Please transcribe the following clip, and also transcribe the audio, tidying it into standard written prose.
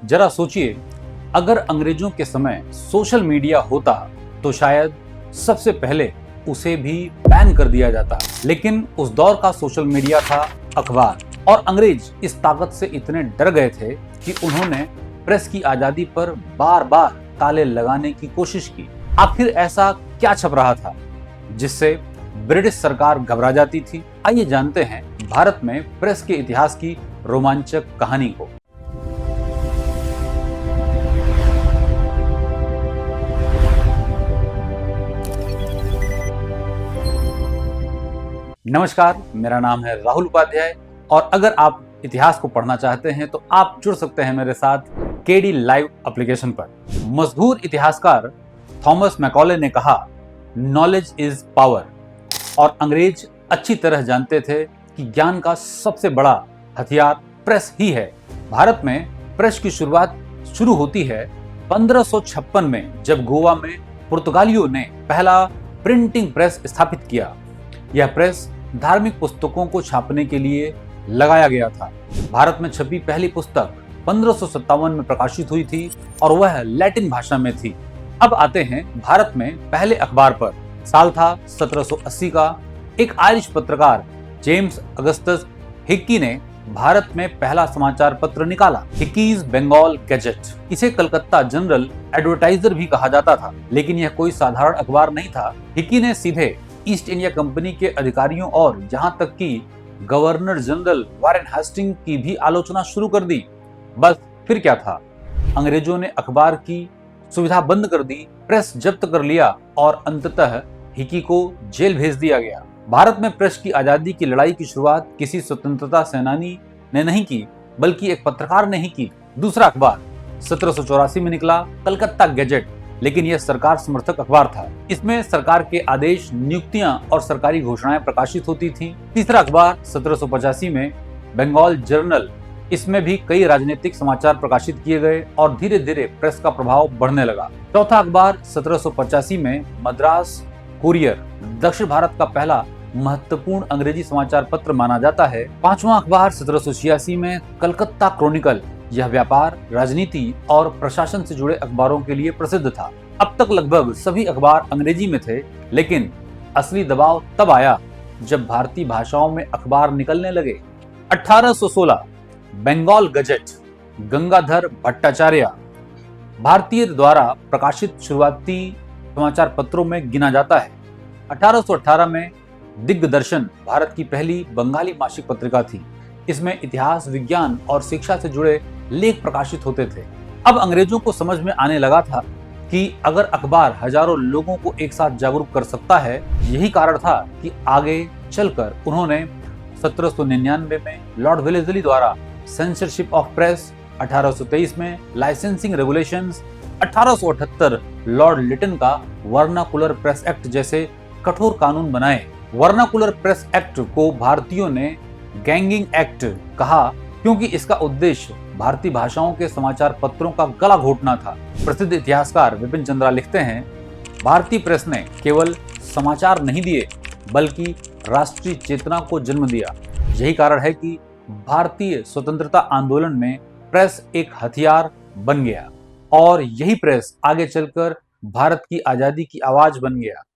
जरा सोचिए, अगर अंग्रेजों के समय सोशल मीडिया होता तो शायद सबसे पहले उसे भी बैन कर दिया जाता। लेकिन उस दौर का सोशल मीडिया था अखबार, और अंग्रेज इस ताकत से इतने डर गए थे कि उन्होंने प्रेस की आजादी पर बार बार ताले लगाने की कोशिश की। आखिर ऐसा क्या छप रहा था जिससे ब्रिटिश सरकार घबरा जाती थी? आइए जानते हैं भारत में प्रेस के इतिहास की रोमांचक कहानी को। नमस्कार, मेरा नाम है राहुल उपाध्याय, और अगर आप इतिहास को पढ़ना चाहते हैं तो आप जुड़ सकते हैं मेरे साथ केडी लाइव एप्लीकेशन पर। मशहूर इतिहासकार थॉमस मैकॉले ने कहा, नॉलेज इज पावर, और अंग्रेज अच्छी तरह जानते थे कि ज्ञान का सबसे बड़ा हथियार प्रेस ही है। भारत में प्रेस की शुरुआत शुरू होती है 1556 में, जब गोवा में पुर्तगालियों ने पहला प्रिंटिंग प्रेस स्थापित किया। यह प्रेस धार्मिक पुस्तकों को छापने के लिए लगाया गया था। भारत में छपी पहली पुस्तक 1557 में प्रकाशित हुई थी और वह लैटिन भाषा में थी। अब आते हैं भारत में पहले अखबार पर। साल था 1780 का। एक आयरिश पत्रकार जेम्स अगस्टस हिक्की ने भारत में पहला समाचार पत्र निकाला, हिकीज बंगाल गैजेट। इसे कलकत्ता जनरल एडवर्टाइजर भी कहा जाता था, लेकिन यह कोई साधारण अखबार नहीं था। हिक्की ने सीधे ईस्ट इंडिया कंपनी के अधिकारियों और यहां तक कि गवर्नर जनरल वारेन हेस्टिंग की भी आलोचना शुरू कर दी। बस फिर क्या था, अंग्रेजों ने अखबार की सुविधा बंद कर दी, प्रेस जब्त कर लिया और अंततः हिक्की को जेल भेज दिया गया। भारत में प्रेस की आजादी की लड़ाई की शुरुआत किसी स्वतंत्रता सेनानी ने नहीं की, बल्कि एक पत्रकार ने ही की। दूसरा अखबार 1784 में निकला, कलकत्ता गैजेट, लेकिन यह सरकार समर्थक अखबार था। इसमें सरकार के आदेश, नियुक्तियां और सरकारी घोषणाएं प्रकाशित होती थीं। तीसरा अखबार 1785 में बंगाल जर्नल, इसमें भी कई राजनीतिक समाचार प्रकाशित किए गए और धीरे धीरे प्रेस का प्रभाव बढ़ने लगा। चौथा अखबार 1785 में मद्रास कुरियर, दक्षिण भारत का पहला महत्वपूर्ण अंग्रेजी समाचार पत्र माना जाता है। पांचवा अखबार 1786 में कलकत्ता क्रॉनिकल, यह व्यापार, राजनीति और प्रशासन से जुड़े अखबारों के लिए प्रसिद्ध था। अब तक लगभग सभी अखबार अंग्रेजी में थे, लेकिन असली दबाव तब आया जब भारतीय भाषाओं में अखबार निकलने लगे। 1816 बंगाल गजेट, गंगाधर भट्टाचार्य, भारतीय द्वारा प्रकाशित शुरुआती समाचार पत्रों में गिना जाता है। 1818 में दिग्दर्शन भारत की पहली बंगाली मासिक पत्रिका थी। इसमें इतिहास, विज्ञान और शिक्षा से जुड़े लेख प्रकाशित होते थे। अब अंग्रेजों को समझ में आने लगा था कि अगर अखबार हजारों लोगों को एक साथ जागरूक कर सकता है। यही कारण था कि आगे चलकर उन्होंने 1799 में लॉर्ड वेलेस्ली द्वारा सेंसरशिप ऑफ प्रेस, 1823 में लाइसेंसिंग रेगुलेशंस, 1878 लॉर्ड लिटन का वर्नाकुलर प्रेस एक्ट जैसे कठोर कानून बनाए। वर्नाकुलर प्रेस एक्ट को भारतीयों ने गैंगिंग एक्ट कहा, क्योंकि इसका उद्देश्य भारतीय भाषाओं के समाचार पत्रों का गला घोटना था। प्रसिद्ध इतिहासकार विपिन चंद्रा लिखते हैं, भारतीय प्रेस ने केवल समाचार नहीं दिए, बल्कि राष्ट्रीय चेतना को जन्म दिया। यही कारण है कि भारतीय स्वतंत्रता आंदोलन में प्रेस एक हथियार बन गया, और यही प्रेस आगे चलकर भारत की आजादी की आवाज बन गया।